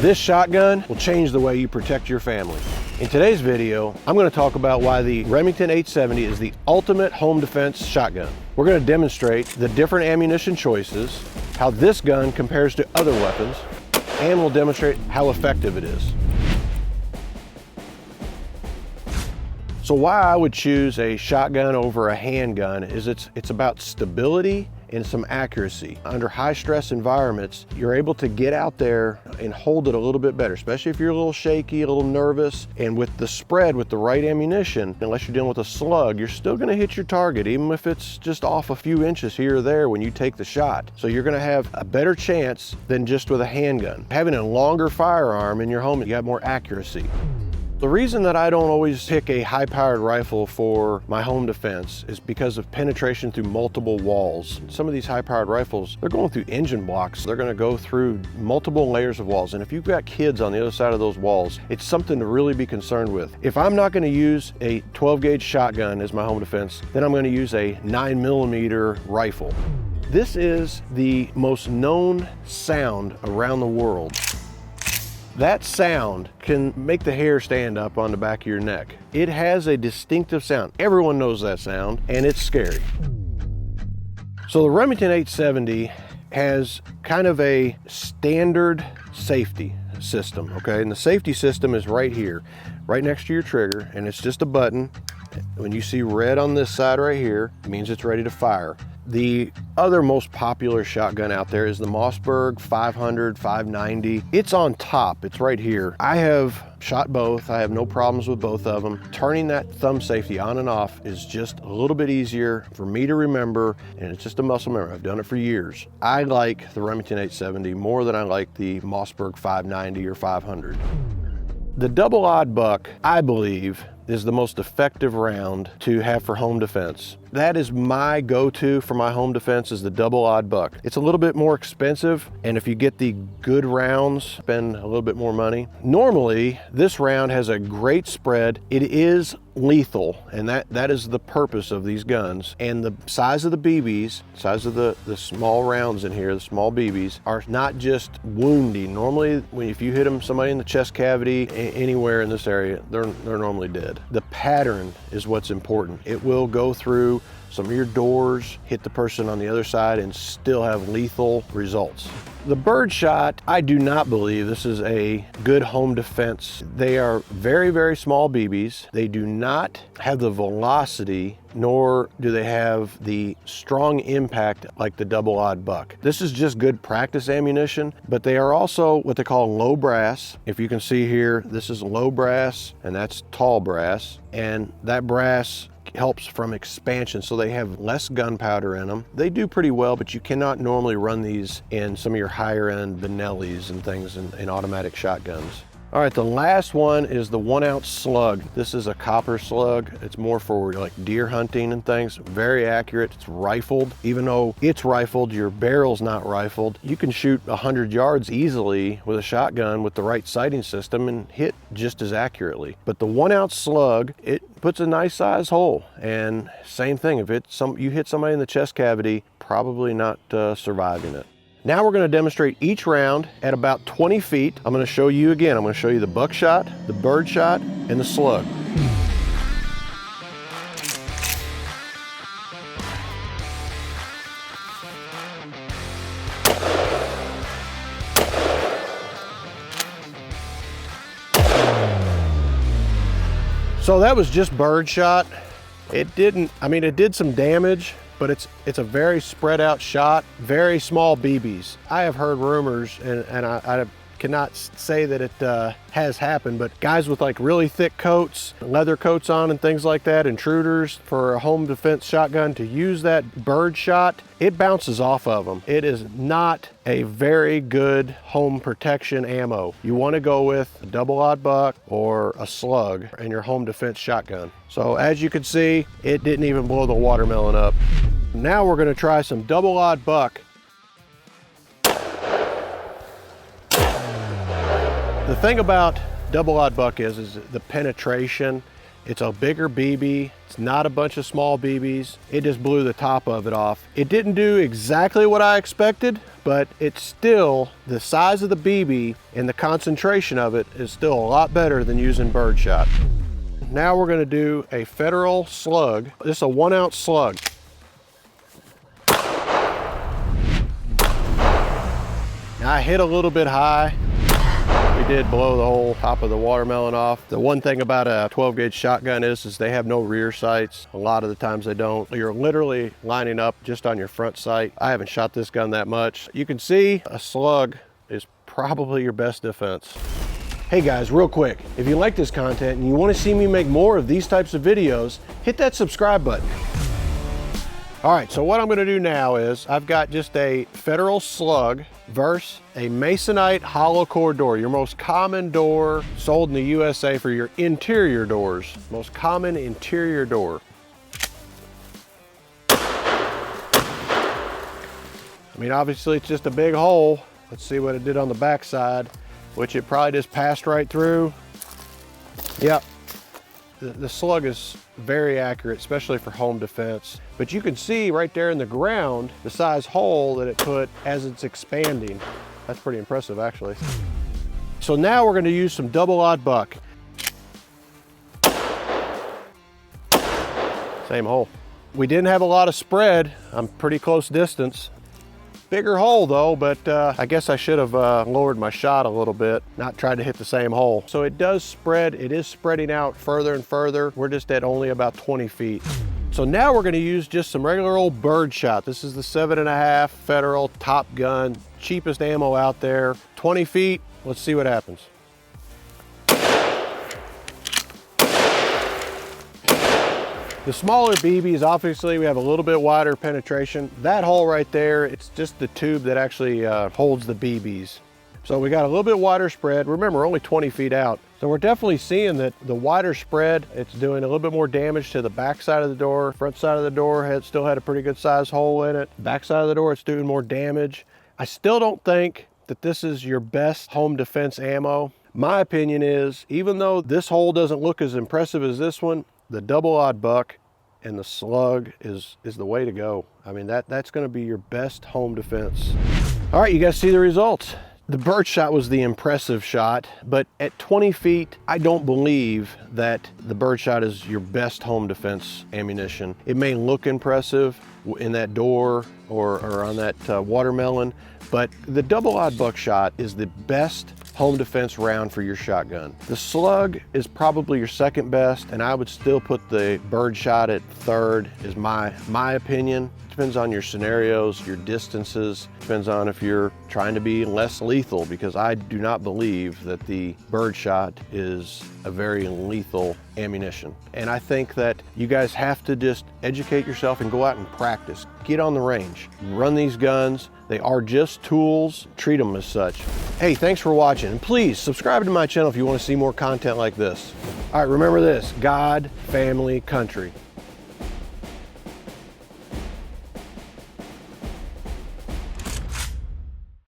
This shotgun will change the way you protect your family. In today's video, I'm going to talk about why the Remington 870 is the ultimate home defense shotgun. We're going to demonstrate the different ammunition choices, how this gun compares to other weapons, and we'll demonstrate how effective it is. So why I would choose a shotgun over a handgun is it's about stability and some accuracy. Under high stress environments, you're able to get out there and hold it a little bit better, especially if you're a little shaky, a little nervous. And with the spread, with the right ammunition, unless you're dealing with a slug, you're still gonna hit your target, even if it's just off a few inches here or there when you take the shot. So you're gonna have a better chance than just with a handgun. Having a longer firearm in your home, you got more accuracy. The reason that I don't always pick a high-powered rifle for my home defense is because of penetration through multiple walls. Some of these high-powered rifles, they're going through engine blocks. They're gonna go through multiple layers of walls. And if you've got kids on the other side of those walls, it's something to really be concerned with. If I'm not gonna use a 12-gauge shotgun as my home defense, then I'm gonna use a 9mm rifle. This is the most known sound around the world. That sound can make the hair stand up on the back of your neck. It has a distinctive sound. Everyone knows that sound, and it's scary. So the Remington 870 has kind of a standard safety system, okay? And the safety system is right here, right next to your trigger, and it's just a button. When you see red on this side right here, it means it's ready to fire. The other most popular shotgun out there is the Mossberg 500, 590. It's on top, it's right here. I have shot both, I have no problems with both of them. Turning that thumb safety on and off is just a little bit easier for me to remember, and it's just a muscle memory. I've done it for years. I like the Remington 870 more than I like the Mossberg 590 or 500. The double odd buck, I believe, is the most effective round to have for home defense. That is my go-to for my home defense, is the double odd buck. It's a little bit more expensive, and if you get the good rounds, spend a little bit more money. Normally, this round has a great spread. It is lethal, and that is the purpose of these guns. And the size of the BBs, size of the small rounds in here, the small BBs, are not just wounding. Normally, if you hit somebody in the chest cavity, anywhere in this area, they're normally dead. The pattern is what's important. It will go through some of your doors, hit the person on the other side, and still have lethal results. The birdshot, I do not believe this is a good home defense. They are very, very small BBs. They do not have the velocity, nor do they have the strong impact like the double odd buck. This is just good practice ammunition, but they are also what they call low brass. If you can see here, this is low brass and that's tall brass, and that brass helps from expansion, so they have less gunpowder in them. They do pretty well, but you cannot normally run these in some of your higher end Benellis and things in automatic shotguns. All right, the last one is the 1-ounce slug. This is a copper slug. It's more for like deer hunting and things. Very accurate. It's rifled. Even though it's rifled, your barrel's not rifled. You can shoot 100 yards easily with a shotgun with the right sighting system and hit just as accurately. But the 1-ounce slug, it puts a nice size hole. And same thing, if you hit somebody in the chest cavity, probably not surviving it. Now we're going to demonstrate each round at about 20 feet. I'm going to show you again. I'm going to show you the buckshot, the birdshot, and the slug. So that was just birdshot. It did some damage, but it's a very spread out shot, very small BBs. I have heard rumors, and I cannot say that it has happened, but guys with like really thick coats, leather coats on and things like that, intruders, for a home defense shotgun to use that birdshot, it bounces off of them. It is not a very good home protection ammo. You want to go with a double odd buck or a slug in your home defense shotgun. So as you can see, it didn't even blow the watermelon up. Now we're going to try some double odd buck. The thing about double odd buck is the penetration. It's a bigger BB. It's not a bunch of small BBs. It just blew the top of it off. It didn't do exactly what I expected, but it's still, the size of the BB and the concentration of it is still a lot better than using birdshot. Now we're gonna do a federal slug. This is a 1 ounce slug. Now I hit a little bit high. We did blow the whole top of the watermelon off. The one thing about a 12 gauge shotgun is they have no rear sights. A lot of the times they don't. You're literally lining up just on your front sight. I haven't shot this gun that much. You can see a slug is probably your best defense. Hey guys, real quick, if you like this content and you want to see me make more of these types of videos, hit that subscribe button. All right, so what I'm gonna do now is I've got just a federal slug versus a masonite hollow core door, your most common door sold in the USA for your interior doors, most common interior door. I mean, obviously it's just a big hole. Let's see what it did on the back side, which it probably just passed right through. Yep. The slug is very accurate, especially for home defense. But you can see right there in the ground, the size hole that it put as it's expanding. That's pretty impressive, actually. So now we're gonna use some double-aught buck. Same hole. We didn't have a lot of spread. I'm pretty close distance. Bigger hole though, but I guess I should have lowered my shot a little bit, not tried to hit the same hole. So it does spread, it is spreading out further and further. We're just at only about 20 feet. So now we're gonna use just some regular old birdshot. This is the 7.5 Federal Top Gun, cheapest ammo out there. 20 feet, let's see what happens. The smaller BBs, obviously, we have a little bit wider penetration. That hole right there, it's just the tube that actually holds the BBs. So we got a little bit wider spread. Remember, only 20 feet out. So we're definitely seeing that the wider spread, it's doing a little bit more damage to the back side of the door. Front side of the door still had a pretty good size hole in it. Back side of the door, it's doing more damage. I still don't think that this is your best home defense ammo. My opinion is, even though this hole doesn't look as impressive as this one, the double-aught buck and the slug is the way to go. I mean, that's gonna be your best home defense. All right, you guys see the results. The birdshot was the impressive shot, but at 20 feet, I don't believe that the birdshot is your best home defense ammunition. It may look impressive in that door or on that watermelon, but the double-aught buckshot is the best home defense round for your shotgun. The slug is probably your second best, and I would still put the birdshot at third, is my opinion. Depends on your scenarios, your distances, depends on if you're trying to be less lethal, because I do not believe that the birdshot is a very lethal ammunition. And I think that you guys have to just educate yourself and go out and practice. Get on the range, run these guns. They are just tools, treat them as such. Hey, thanks for watching, and please subscribe to my channel if you want to see more content like this. All right, remember this: God, family, country.